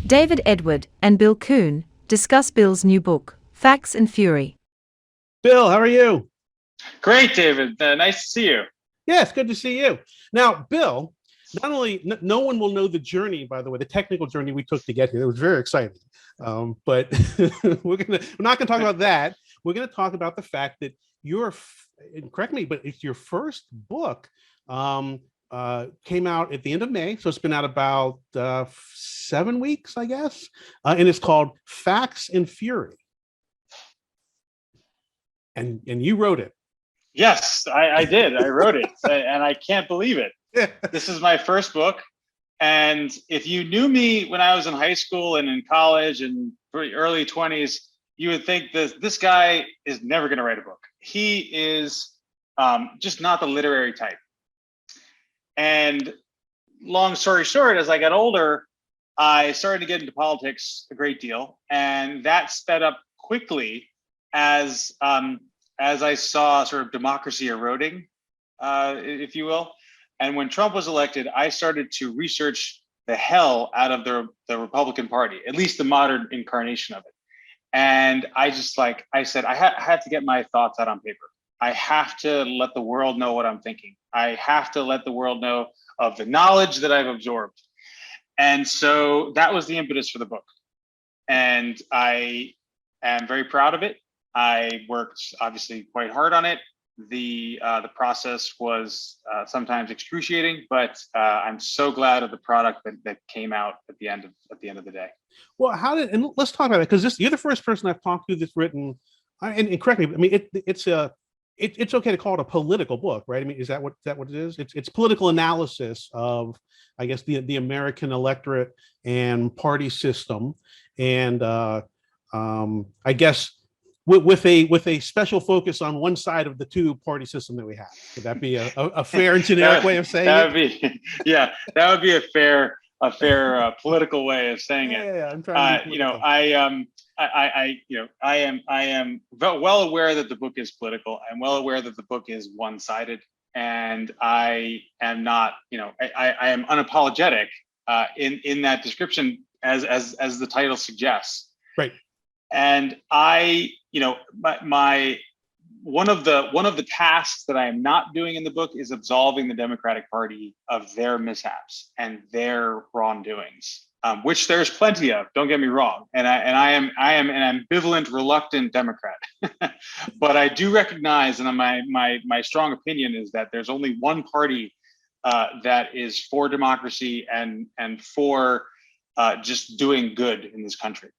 David Edward and Bill Kuhn discuss Bill's new book, Facts and Fury. Bill, how are you? Great, David. Nice to see you. Yeah, it's good to see you. Now, Bill, not only no one will know the journey, by the way, the technical journey we took to get here. It was very exciting. But we're not gonna talk about that. We're gonna talk about the fact that and correct me, but it's your first book came out at the end of May, so it's been out about 7 weeks, I guess, and it's called Facts and Fury. And you wrote it. Yes, I did. I wrote it, and I can't believe it. Yeah. This is my first book, and if you knew me when I was in high school and in college and early 20s, you would think this guy is never going to write a book. He is just not the literary type. And long story short, as I got older, I started to get into politics a great deal, and that sped up quickly as I saw sort of democracy eroding, if you will. And when Trump was elected, I started to research the hell out of the Republican Party, at least the modern incarnation of it. And I said, I had to get my thoughts out on paper. I have to let the world know what I'm thinking. I have to let the world know of the knowledge that I've absorbed. And so that was the impetus for the book. And I am very proud of it. I worked obviously quite hard on it. The process was sometimes excruciating, but I'm so glad of the product that came out at the end of the day. Well, and let's talk about it, because you're the first person I've talked to that's written, and correct me, I mean, it's okay to call it a political book, right? I mean, is that what it is? It's political analysis of, I guess, the American electorate and party system, and I guess with a special focus on one side of the two-party system that we have. Would that be a fair and generic way of saying it? That would be a fair political way of saying it. Yeah, I'm trying to I am well aware that the book is political. I'm well aware that the book is one-sided, and I am not, I am unapologetic in that description as the title suggests. Right. And one of the tasks that I am not doing in the book is absolving the Democratic Party of their mishaps and their wrongdoings, which there's plenty of. Don't get me wrong, and I am an ambivalent, reluctant Democrat, but I do recognize, and my strong opinion is that there's only one party that is for democracy and for just doing good in this country.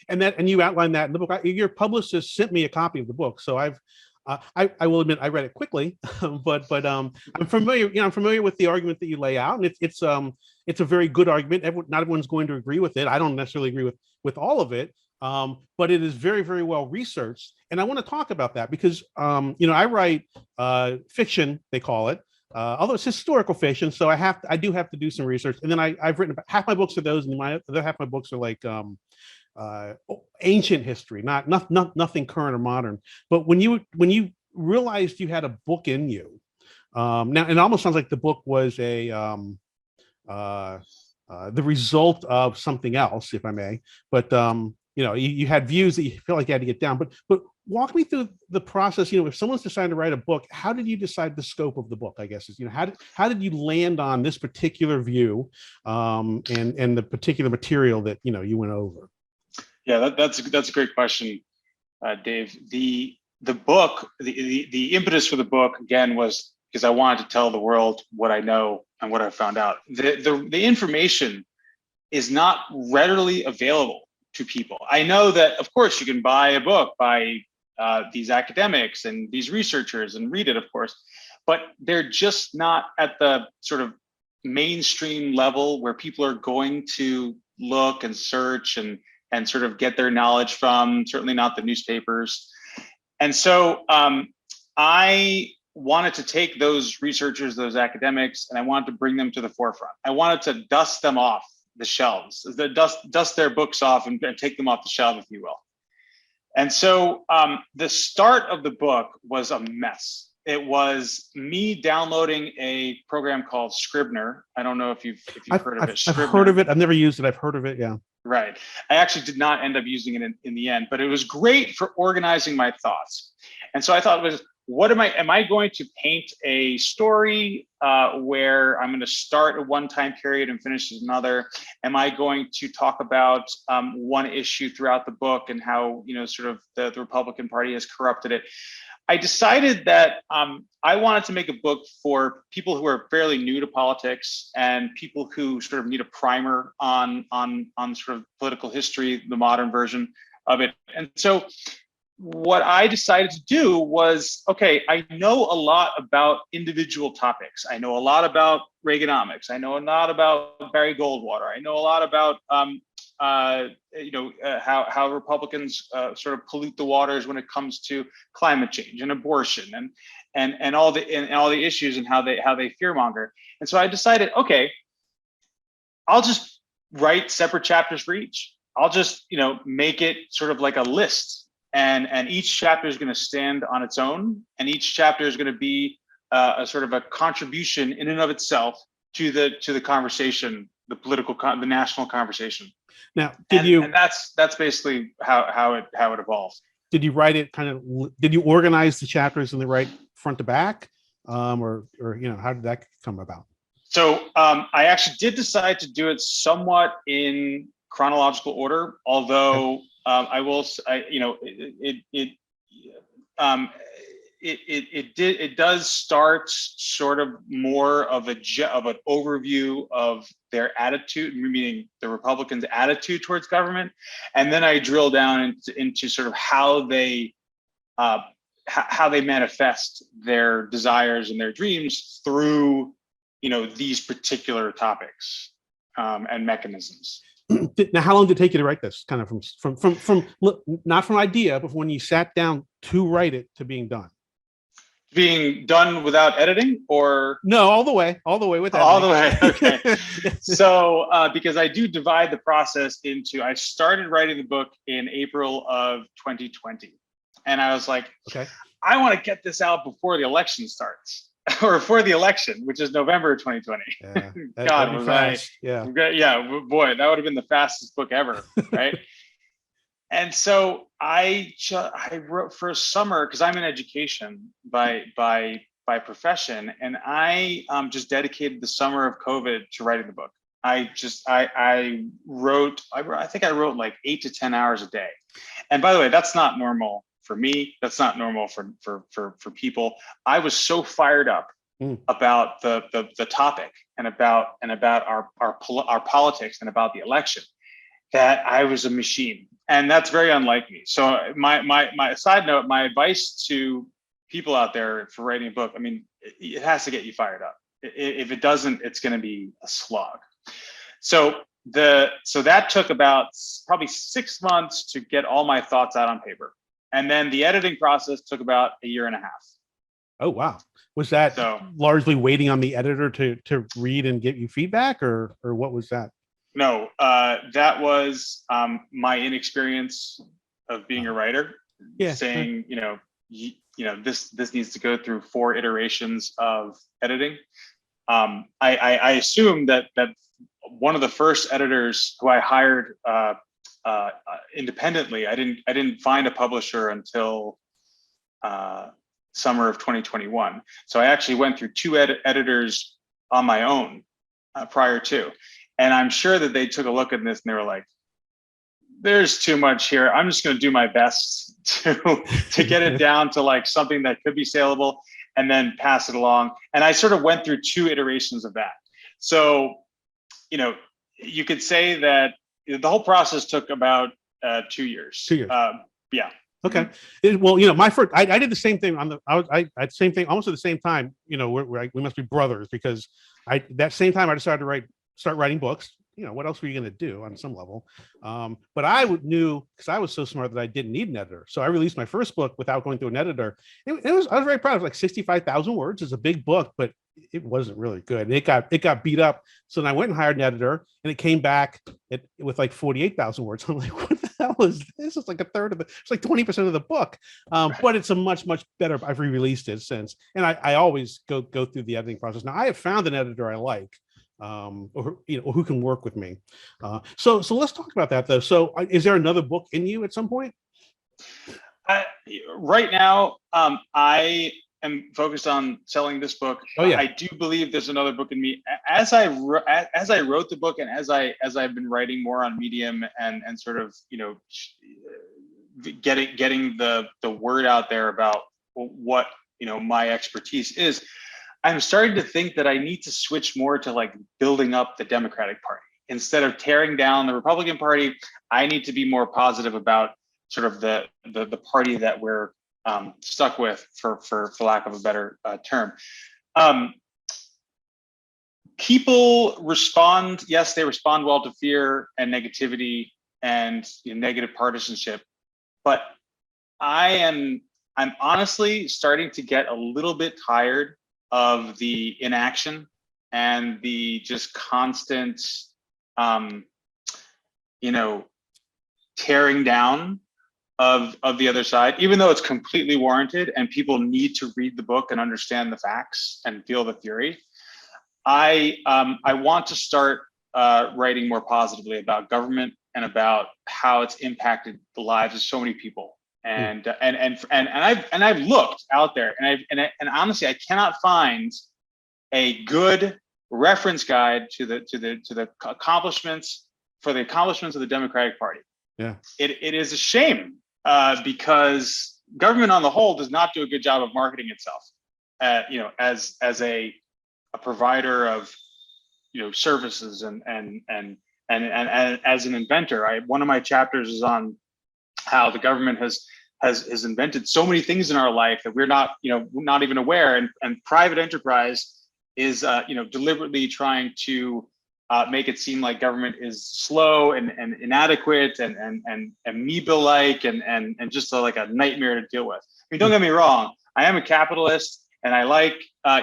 And you outlined that in the book. Your publicist sent me a copy of the book, so I will admit I read it quickly, but I'm familiar. I'm familiar with the argument that you lay out, and it's a very good argument. Not everyone's going to agree with it. I don't necessarily agree with all of it, but it is very, very well researched, and I want to talk about that because I write fiction, they call it. Although it's historical fiction, so I do have to do some research, and then I've written about half my books are those, and my other half my books are like ancient history, nothing current or modern. But when you realized you had a book in you, now it almost sounds like the book was the result of something else, if I may. But you had views that you felt like you had to get down. But walk me through the process. If someone's deciding to write a book, how did you decide the scope of the book? I guess is how did you land on this particular view, and the particular material that you went over? Yeah, that's a great question, Dave. The book, the impetus for the book again was because I wanted to tell the world what I know and what I found out. The information is not readily available to people. I know that, of course, you can buy a book by these academics and these researchers and read it, of course, but they're just not at the sort of mainstream level where people are going to look and search and sort of get their knowledge from, certainly not the newspapers. And so I wanted to take those researchers, those academics, and I wanted to bring them to the forefront. I wanted to dust them off the shelves, dust their books off and take them off the shelf, if you will. And so the start of the book was a mess. It was me downloading a program called Scribner. I don't know if you've heard of it. I've heard of it. I've never used it. I've heard of it. Yeah. Right. I actually did not end up using it in the end, but it was great for organizing my thoughts. And so I thought it was, am I going to paint a story where I'm going to start at one time period and finish at another? Am I going to talk about one issue throughout the book and how, sort of the Republican Party has corrupted it? I decided that I wanted to make a book for people who are fairly new to politics and people who sort of need a primer on sort of political history, the modern version of it. And so what I decided to do was, okay, I know a lot about individual topics. I know a lot about Reaganomics. I know a lot about Barry Goldwater. I know a lot about how Republicans sort of pollute the waters when it comes to climate change and abortion and all the issues and how they fearmonger. And so I decided, okay, I'll just write separate chapters for each. I'll just make it sort of like a list, and each chapter is going to stand on its own, and each chapter is going to be a sort of a contribution in and of itself to the conversation, the national conversation. Now, and that's basically how it evolved. Did you write it did you organize the chapters in the right front to back, or how did that come about? So I actually did decide to do it somewhat in chronological order, although it does start sort of more of an overview of their attitude, meaning the Republicans' attitude towards government, and then I drill down into sort of how they manifest their desires and their dreams through these particular topics and mechanisms. Now, how long did it take you to write this? Kind of from not from idea, but when you sat down to write it to being done. Being done without editing, or no, all the way with editing. All the way. Okay. So because I do divide the process into, I started writing the book in April of 2020, and I was like, okay, I want to get this out before the election starts. Or for the election, which is November 2020. Yeah, God, was fast. Yeah, boy, that would have been the fastest book ever, right? And so I wrote for a summer, because I'm in education by profession, and I just dedicated the summer of COVID to writing the book. I think I wrote like 8 to 10 hours a day. And by the way, that's not normal for me. That's not normal for people. I was so fired up about the topic and about our politics and about the election that I was a machine, and that's very unlike me. So my side note, my advice to people out there for writing a book, I mean, it has to get you fired up. If it doesn't, it's going to be a slog. So that took about probably 6 months to get all my thoughts out on paper. And then the editing process took about a year and a half. Oh, wow. Was that largely waiting on the editor to read and give you feedback, or what was that? No, that was my inexperience of being a writer. Yeah. Saying, this needs to go through 4 iterations of editing. I assume that one of the first editors who I hired independently, I didn't find a publisher until summer of 2021. So I actually went through 2 editors on my own prior to, and I'm sure that they took a look at this and they were like, there's too much here. I'm just going to do my best to get it down to like something that could be saleable and then pass it along. And I sort of went through 2 iterations of that. So, you could say that the whole process took about 2 years. 2 years. Yeah. Okay. Well, my first, I did the same thing I had the same thing almost at the same time. We must be brothers, because that same time I decided to start writing books. What else were you going to do on some level? But I knew, because I was so smart, that I didn't need an editor. So I released my first book without going through an editor. I was very proud of it. Like 65,000 words. It's a big book, but it wasn't really good. It got beat up. So then I went and hired an editor, and it came back with like 48,000 words. I'm like, what the hell is this? It's like a third of it's like 20% of the book. But it's a much, much better. I've re-released it since. And I always go through the editing process. Now I have found an editor I like. or who can work with me. So let's talk about that though. So is there another book in you at some point? Right now, I am focused on selling this book. Oh yeah. I do believe there's another book in me. As I wrote the book, and as I've been writing more on Medium and sort of getting the word out there about what my expertise is, I'm starting to think that I need to switch more to like building up the Democratic Party instead of tearing down the Republican Party. I need to be more positive about sort of the party that we're stuck with, for lack of a better term. People respond, yes, they respond well to fear and negativity and negative partisanship, but I'm honestly starting to get a little bit tired of the inaction and the just constant, tearing down of the other side, even though it's completely warranted and people need to read the book and understand the facts and feel the fury. I want to start writing more positively about government and about how it's impacted the lives of so many people. And I've looked out there, and honestly, I cannot find a good reference guide to the accomplishments of the Democratic Party. Yeah, it is a shame because government on the whole does not do a good job of marketing itself, as a provider of services and as an inventor. One of my chapters is on how the government has invented so many things in our life that we're not even aware, and private enterprise is deliberately trying to make it seem like government is slow and inadequate and amoeba-like and just like a nightmare to deal with. I mean, don't get me wrong, I am a capitalist and I like I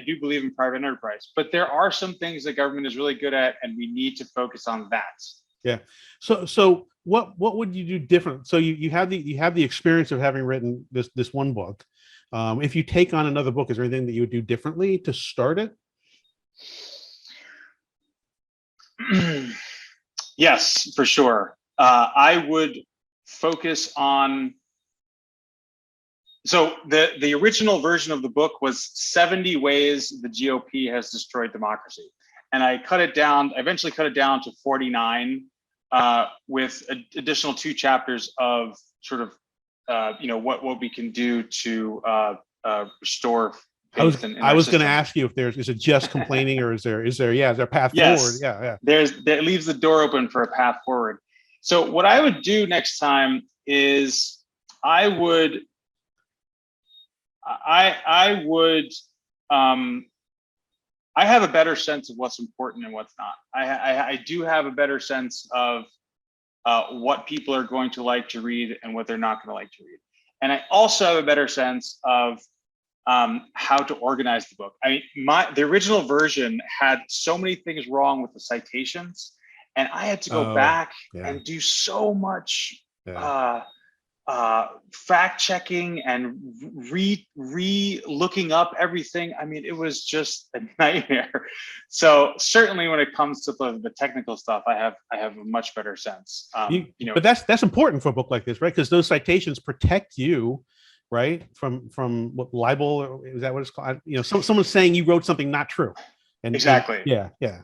do believe in private enterprise, but there are some things that government is really good at, and we need to focus on that. Yeah. So what would you do different? So you have the experience of having written this one book. If you take on another book, is there anything that you would do differently to start it? Yes, for sure. I would focus on. So the original version of the book was 70 ways the GOP has destroyed democracy, and I eventually cut it down to 49, with additional 2 chapters of sort of what we can do to restore. I was going to ask you if is it just complaining, or is there a path forward? Yeah. That leaves the door open for a path forward. So what I would do next time is I have a better sense of what's important and what's not. I do have a better sense of what people are going to like to read and what they're not going to like to read. And I also have a better sense of how to organize the book. I mean, the original version had so many things wrong with the citations, and I had to go back and do so much fact checking and looking up everything. I mean, it was just a nightmare. So certainly when it comes to the technical stuff, I have a much better sense. But that's important for a book like this, right? Because those citations protect you, right, from what, libel, or is that what it's called? Someone's saying you wrote something not true. Exactly.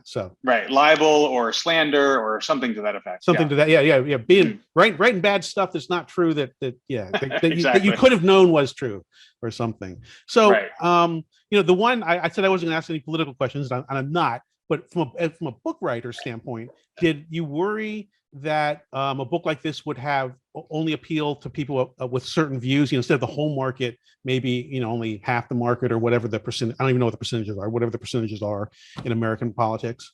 So right, libel or slander or something to that effect. To that. Yeah. Being writing bad stuff that's not true that exactly. that you could have known was true or something. So the one I said I wasn't going to ask any political questions, and I'm not. But from a book writer standpoint, did you worry that a book like this would have only appeal to people with certain views, instead of the whole market, maybe only half the market, or whatever the percent? I don't even know what the percentages are. Whatever the percentages are in American politics.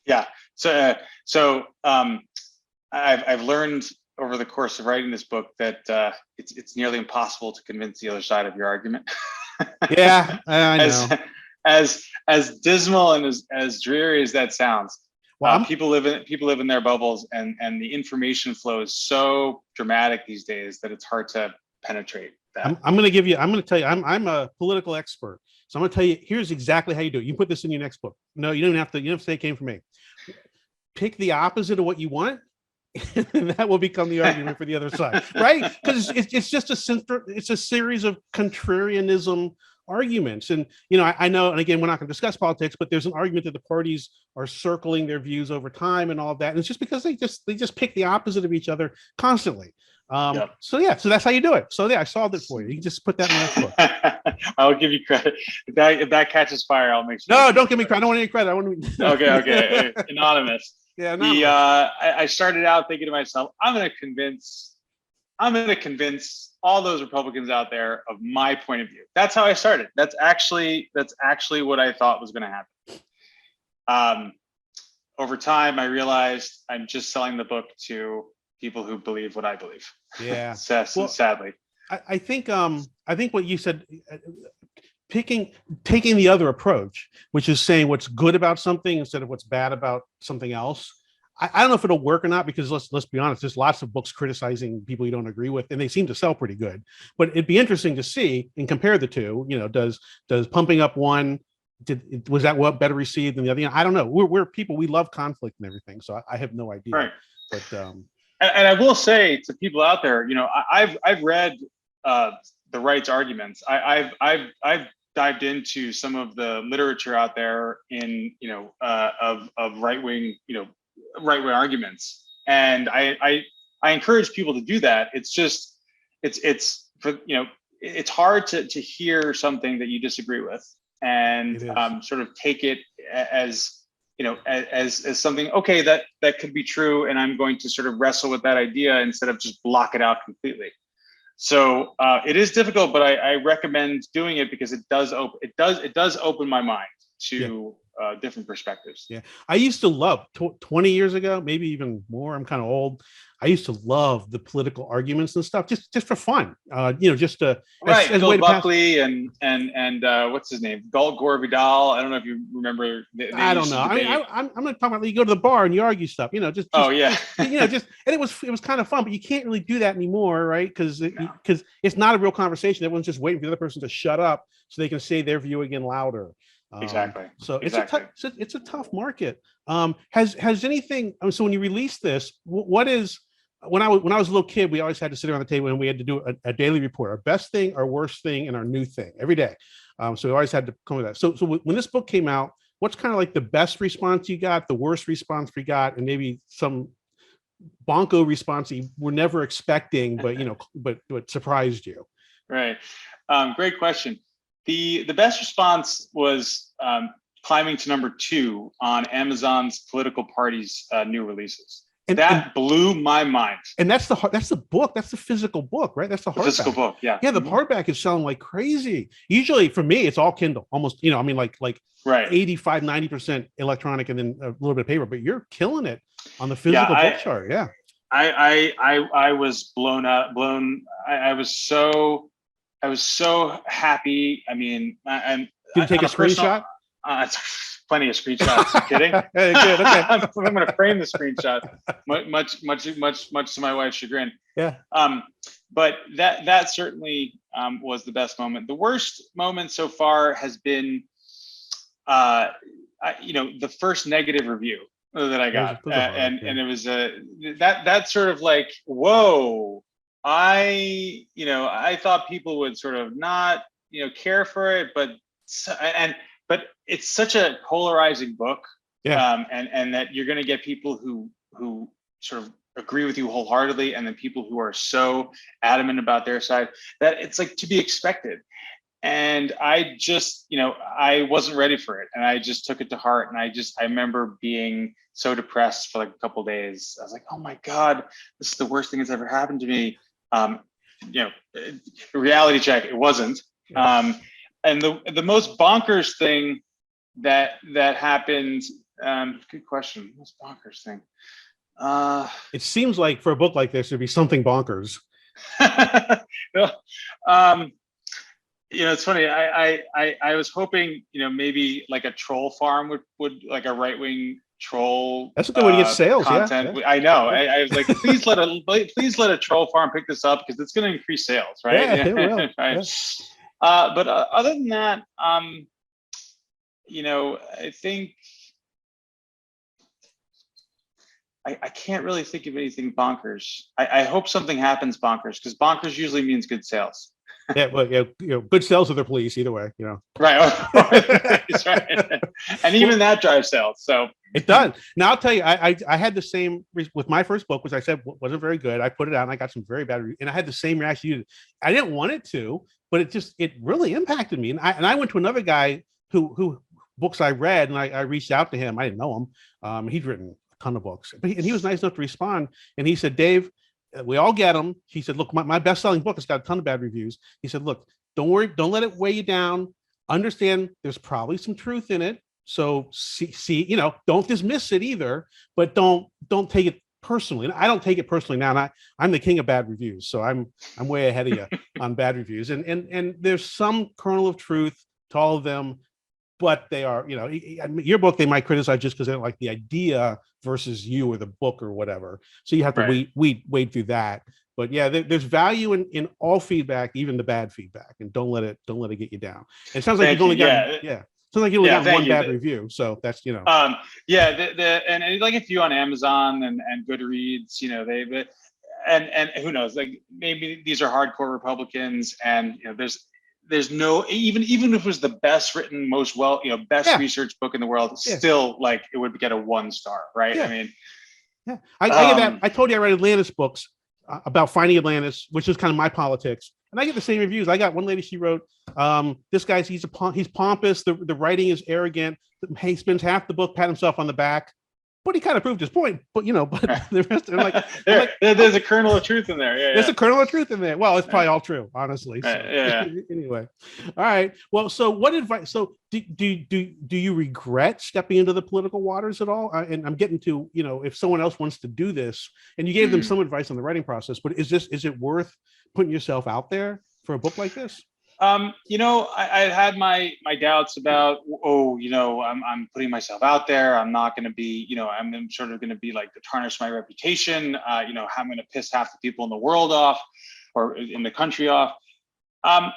Yeah. So I've learned over the course of writing this book that it's nearly impossible to convince the other side of your argument. Yeah, I know. As dismal and as dreary as that sounds, well, people live in their bubbles, and the information flow is so dramatic these days that it's hard to penetrate that. I'm going to tell you, I'm a political expert. So I'm going to tell you, here's exactly how you do it. You put this in your next book. No, you don't have to, you don't have to say it came from me. Pick the opposite of what you want, and that will become the argument for the other side, right? Because it's just it's a series of contrarianism arguments. And, I know, and again, we're not going to discuss politics, but there's an argument that the parties are circling their views over time and all of that. And it's just because they just pick the opposite of each other constantly. Yep. So that's how you do it. So I solved it for you. You can just put that in the next book. I'll give you credit. If that catches fire, I'll make sure. No, don't give me credit. I don't want any credit. I want to. Okay. Anonymous. Yeah. Anonymous. I started out thinking to myself, I'm going to convince all those Republicans out there of my point of view. That's how I started. That's actually what I thought was going to happen. Over time, I realized I'm just selling the book to people who believe what I believe. Yeah. Sadly. I think what you said, taking the other approach, which is saying what's good about something instead of what's bad about something else. I don't know if it'll work or not, because let's be honest, there's lots of books criticizing people you don't agree with, and they seem to sell pretty good. But it'd be interesting to see and compare the two. Does pumping up one, was that better received than the other? I don't know. We're people, we love conflict and everything, so I have no idea. Right. But and I will say to people out there, I've read the right's arguments. I've dived into some of the literature out there in of right wing arguments, and I encourage people to do that. It's just it's hard to hear something that you disagree with and sort of take it as as something, okay, that could be true, and I'm going to sort of wrestle with that idea instead of just block it out completely. So it is difficult, but I recommend doing it because it does open my mind to different perspectives. Yeah, I used to love 20 years ago, maybe even more. I'm kind of old. I used to love the political arguments and stuff, just for fun. Just to as Bill Buckley and what's his name, Gore Vidal. I don't know if you remember. I don't know. I'm not talking about you go to the bar and you argue stuff. And it was kind of fun, but you can't really do that anymore, right? Because it's not a real conversation. Everyone's just waiting for the other person to shut up so they can say their view again louder. Exactly. So it's a tough market. Has anything? So when you release this, what is? When I was a little kid, we always had to sit around the table and we had to do a daily report, our best thing, our worst thing, and our new thing every day. So we always had to come with that. So when this book came out, what's kind of like the best response you got, the worst response we got, and maybe some bonko response you were never expecting, but surprised you? Right. Great question. The best response was climbing to number 2 on Amazon's political parties' new releases. That blew my mind. And that's the book. That's the physical book, right? That's the hardback. Physical book, yeah. Yeah, the hardback is selling like crazy. Usually for me, it's all Kindle, almost, like right. 85, 90% electronic and then a little bit of paper, but you're killing it on the physical book chart. Yeah. I was blown up. I was so happy. I mean, did you take a screenshot? Plenty of screenshots. You kidding? Good. Okay. I'm going to frame the screenshot, much to my wife's chagrin. Yeah. But that certainly was the best moment. The worst moment so far has been, the first negative review that I got, and it was that sort of like, whoa. I thought people would sort of not care for it, but it's such a polarizing book, and that you're going to get people who sort of agree with you wholeheartedly, and then people who are so adamant about their side that it's like to be expected. And I just, I wasn't ready for it, and I just took it to heart. And I remember being so depressed for like a couple of days. I was like, oh my God, this is the worst thing that's ever happened to me. Reality check, it wasn't. And the most bonkers thing that happened, good question. Most bonkers thing. It seems like for a book like this, there'd be something bonkers. It's funny. I was hoping, maybe like a troll farm would like a right-wing troll. That's a good way to get sales. Content. Yeah. I know. I was like, please let a troll farm pick this up because it's going to increase sales, right? Yeah, it will. Right. Yeah. But other than that, I think I can't really think of anything bonkers. I hope something happens bonkers because bonkers usually means good sales. Yeah, but good sales with their police either way. Right. That's right. And even that drives sales. So it does. Now I'll tell you, I had the same with my first book, which I said wasn't very good. I put it out and I got some very bad reviews, and I had the same reaction. I didn't want it to, but it really impacted me. And I went to another guy who books I read, and I reached out to him. I didn't know him. He'd written a ton of books, and he was nice enough to respond. And he said, Dave, we all get them. He said, look, my best-selling book has got a ton of bad reviews. He said, look, don't worry, don't let it weigh you down. Understand there's probably some truth in it. So see, don't dismiss it either, but don't take it personally. And I don't take it personally now. And I'm the king of bad reviews. So I'm way ahead of you on bad reviews. And there's some kernel of truth to all of them, but they are, your book, they might criticize just because they don't like the idea versus you or the book or whatever. So you have to wade through that. But yeah, there's value in all feedback, even the bad feedback, and don't let it get you down. It sounds like you've only got sounds like you only got one bad review. So that's and like a few on Amazon and Goodreads, and who knows, like maybe these are hardcore Republicans, and there's no even if it was the best written, most researched book in the world, still like it would get a 1 star, right? Yeah. I mean, I get that. I told you I read Atlantis books about finding Atlantis, which is kind of my politics, and I get the same reviews. I got one lady, she wrote, this guy's he's pompous, the writing is arrogant, he spends half the book patting himself on the back, but he kind of proved his point. But the rest, there's a kernel of truth in there. There's a kernel of truth in there. Well, it's probably all true, honestly. So, anyway, all right. Well, so what advice? So do you regret stepping into the political waters at all? And I'm getting to if someone else wants to do this, and you gave them some advice on the writing process, but is it worth putting yourself out there for a book like this? I had my doubts about, I'm putting myself out there. I'm not going to be, I'm sort of going to be like to tarnish my reputation. I'm going to piss half the people in the world off or in the country off. I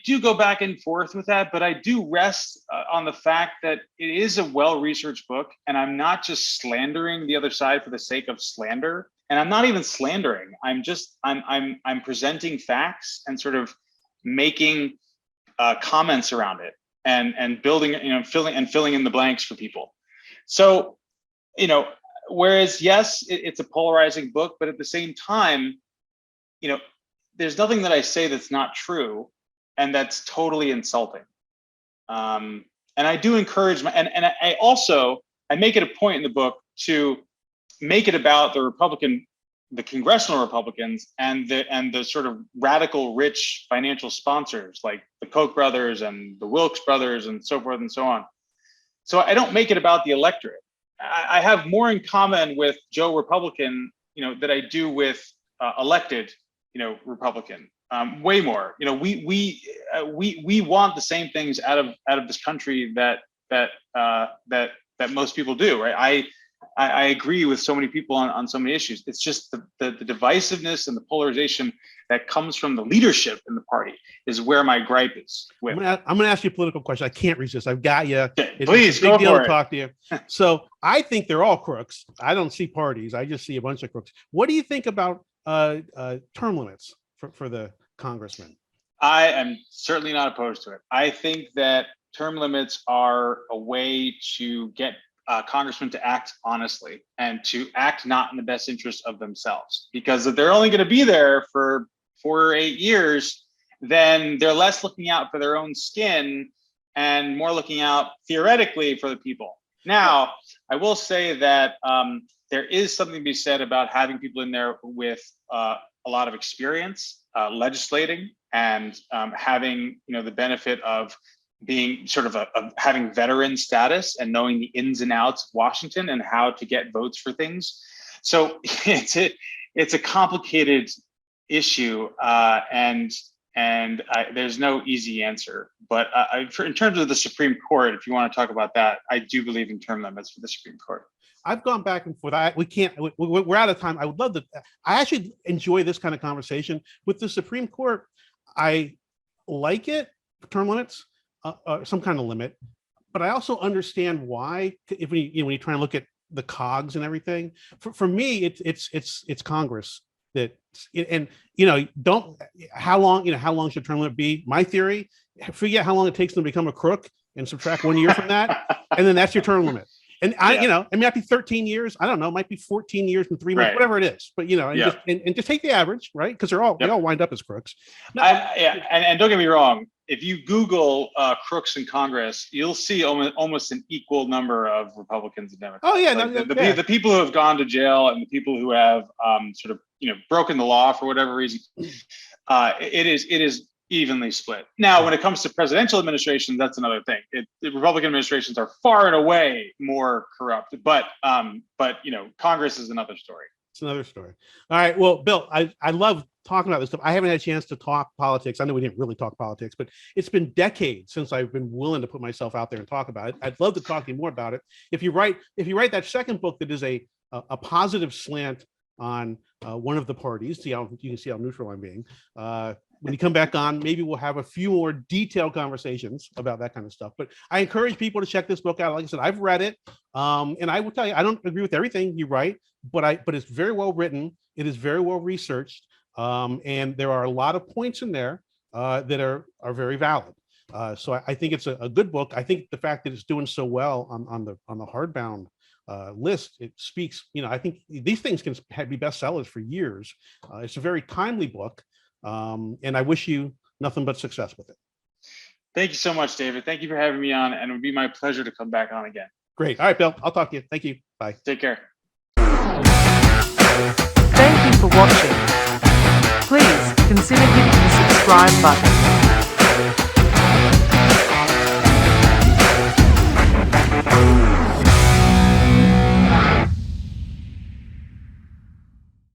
do go back and forth with that, but I do rest on the fact that it is a well-researched book, and I'm not just slandering the other side for the sake of slander. And I'm not even slandering. I'm presenting facts and sort of making comments around it and building, filling in the blanks for people. So, whereas yes, it's a polarizing book, but at the same time, there's nothing that I say that's not true and that's totally insulting. And I do encourage I make it a point in the book to make it about the congressional Republicans and the sort of radical rich financial sponsors like the Koch brothers and the Wilkes brothers and so forth and so on. So I don't make it about the electorate. I have more in common with Joe Republican, that I do with elected, Republican. Way more. We want the same things out of this country that most people do, right? I agree with so many people on so many issues. It's just the divisiveness and the polarization that comes from the leadership in the party is where my gripe is with. I'm going to ask you a political question. I can't resist. I've got you. Please, go for it. Talk to you. So I think they're all crooks. I don't see parties. I just see a bunch of crooks. What do you think about term limits for the congressman? I am certainly not opposed to it. I think that term limits are a way to get congressmen to act honestly and to act not in the best interest of themselves. Because if they're only going to be there for 4 or 8 years, then they're less looking out for their own skin and more looking out theoretically for the people. Now, I will say that there is something to be said about having people in there with a lot of experience legislating and having the benefit of being sort of having veteran status and knowing the ins and outs of Washington and how to get votes for things. So it's a complicated issue, and And there's no easy answer. But in terms of the Supreme Court, if you want to talk about that, I do believe in term limits for the Supreme Court. I've gone back and forth. We're out of time. I would love to. I actually enjoy this kind of conversation with the Supreme Court. I like it, term limits, some kind of limit, but I also understand why. If when you try to look at the cogs and everything, for me, it's Congress that, and how long should term limit be? My theory: forget how long it takes them to become a crook and subtract 1 year from that, and then that's your term limit. And it might be 13 years. I don't know. It might be 14 years and 3 months, whatever it is. But just take the average, right? Because they all wind up as crooks. No, and don't get me wrong. If you Google crooks in Congress, you'll see almost an equal number of Republicans and Democrats. Oh yeah, the people who have gone to jail and the people who have sort of broken the law for whatever reason. It is evenly split. Now, when it comes to presidential administrations, that's another thing. The Republican administrations are far and away more corrupt, but Congress is another story. It's another story. All right. Well, Bill, I love talking about this stuff. I haven't had a chance to talk politics. I know we didn't really talk politics, but it's been decades since I've been willing to put myself out there and talk about it. I'd love to talk to you more about it. If you write that second book that is a positive slant on one of the parties, you can see how neutral I'm being. When you come back on, maybe we'll have a few more detailed conversations about that kind of stuff. But I encourage people to check this book out. Like I said, I've read it, and I will tell you, I don't agree with everything you write, but it's very well written. It is very well researched, and there are a lot of points in there that are very valid. So I think it's a good book. I think the fact that it's doing so well on the hardbound list, it speaks. I think these things can be bestsellers for years. It's a very timely book. And I wish you nothing but success with it. Thank you so much, David. Thank you for having me on, and it would be my pleasure to come back on again. Great. All right, Bill, I'll talk to you. Thank you. Bye. Take care. Thank you for watching. Please consider hitting the subscribe button.